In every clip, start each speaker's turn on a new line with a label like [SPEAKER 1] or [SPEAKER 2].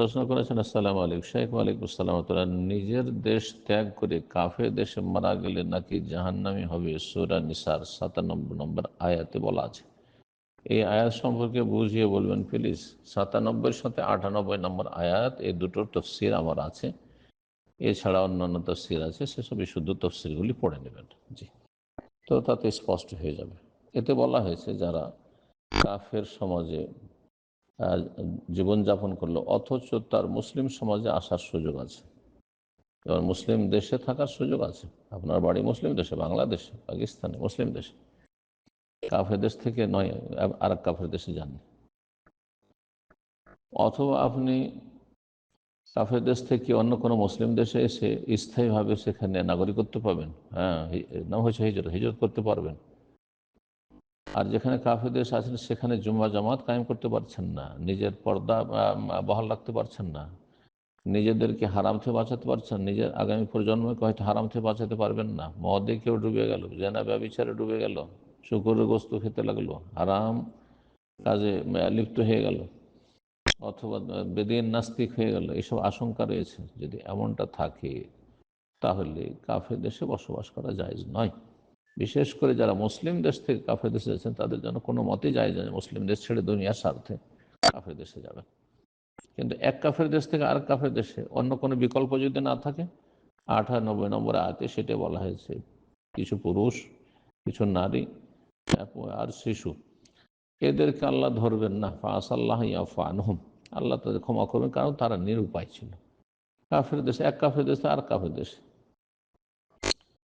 [SPEAKER 1] প্রশ্ন করেছেন, আসসালামু আলাইকুম শেখ। ওয়ালাইকুম আসসালাম। তোরা নিজের দেশ ত্যাগ করে কাফের দেশে মারা গেলে নাকি জাহান্নামী হবে, সূরা নিসার 97 নম্বর আয়াতে বলা আছে। এই আয়াত সম্পর্কে বুঝিয়ে বলবেন প্লিজ। 97 সাথে 98 নম্বর আয়াত, এই দুটোর তফসির আমার আছে, এছাড়া অন্যান্য তফসির আছে, সেসব শুদ্ধ তফসিরগুলি পড়ে নেবেন। জি, তো তাতে স্পষ্ট হয়ে যাবে। এতে বলা হয়েছে যারা কাফের সমাজে জীবনযাপন করলো অথচ তার মুসলিম সমাজে আসার সুযোগ আছে, এবার মুসলিম দেশে থাকার সুযোগ আছে, আপনার বাড়ি মুসলিম দেশে, বাংলাদেশে, পাকিস্তানে, মুসলিম দেশে, কাফের দেশ থেকে নয় আর এক কাফের দেশে যান। অথবা আপনি কাফের দেশ থেকে অন্য কোনো মুসলিম দেশে এসে স্থায়ীভাবে সেখানে নাগরিকত্ব পাবেন। হ্যাঁ, নাম হচ্ছে হিজরত, হিজরত করতে পারবেন। আর যেখানে কাফের দেশ আছেন সেখানে জুম্মা জামাত কায়েম করতে পারছেন না, নিজের পর্দা বহাল রাখতে পারছেন না, নিজেদেরকে হারাম থেকে বাঁচাতে পারছেন, নিজের আগামী প্রজন্মকে হয়তো হারাম থেকে বাঁচাতে পারবেন না, মদে কেউ ডুবে গেল, জেনা ব্যভিচারে ডুবে গেল, শুকরের গোস্ত খেতে লাগলো, হারাম কাজে লিপ্ত হয়ে গেল, অথবা বেদিন নাস্তিক হয়ে গেল, এইসব আশঙ্কা রয়েছে। যদি এমনটা থাকে তাহলে কাফের দেশে বসবাস করা জায়েজ নয়। বিশেষ করে যারা মুসলিম দেশ থেকে কাফের দেশে যাচ্ছেন তাদের জন্য কোনো মতেই জায়েজ নয় মুসলিম দেশ ছেড়ে দুনিয়ার স্বার্থে কাফের দেশে যাবেন। কিন্তু এক কাফের দেশ থেকে আরেক কাফের দেশে অন্য কোনো বিকল্প যদি না থাকে, 98 নম্বর আয়াতে সেটা বলা হয়েছে, কিছু পুরুষ, কিছু নারী আর শিশু, এদেরকে আল্লাহ ধরবেন না, ফাসাল্লাহ ইয়াফু আনহুম, আল্লাহ তাদের ক্ষমা করবেন, কারণ তারা নিরুপায় ছিল। কাফের দেশে, এক কাফের দেশে আর কাফের দেশে,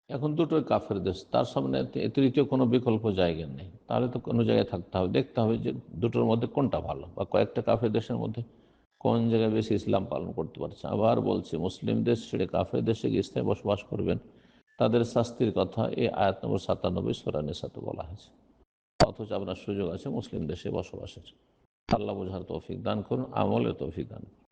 [SPEAKER 1] এখন দুটোই কাফের দেশ, তার সামনে তৃতীয় কোনো বিকল্প জায়গা নেই। তাহলে তো কোনো জায়গায় থাকতে হবে, দেখতে হবে যে দুটোর মধ্যে কোনটা ভালো, বা কয়েকটা কাফের দেশের মধ্যে কোন জায়গায় বেশি ইসলাম পালন করতে পারছে। আবার বলছে মুসলিম দেশ ছেড়ে কাফের দেশে গিয়ে স্থায়ী বসবাস করবেন, তাদের শাস্তির কথা এই আয়াত নম্বর 97 সূরা নিসাতে বলা হয়েছে। অথচ আপনার সুযোগ আছে মুসলিম দেশে বসবাসের। আল্লাহ বোঝার তৌফিক দান করুন, আমলের তৌফিক দান করুন।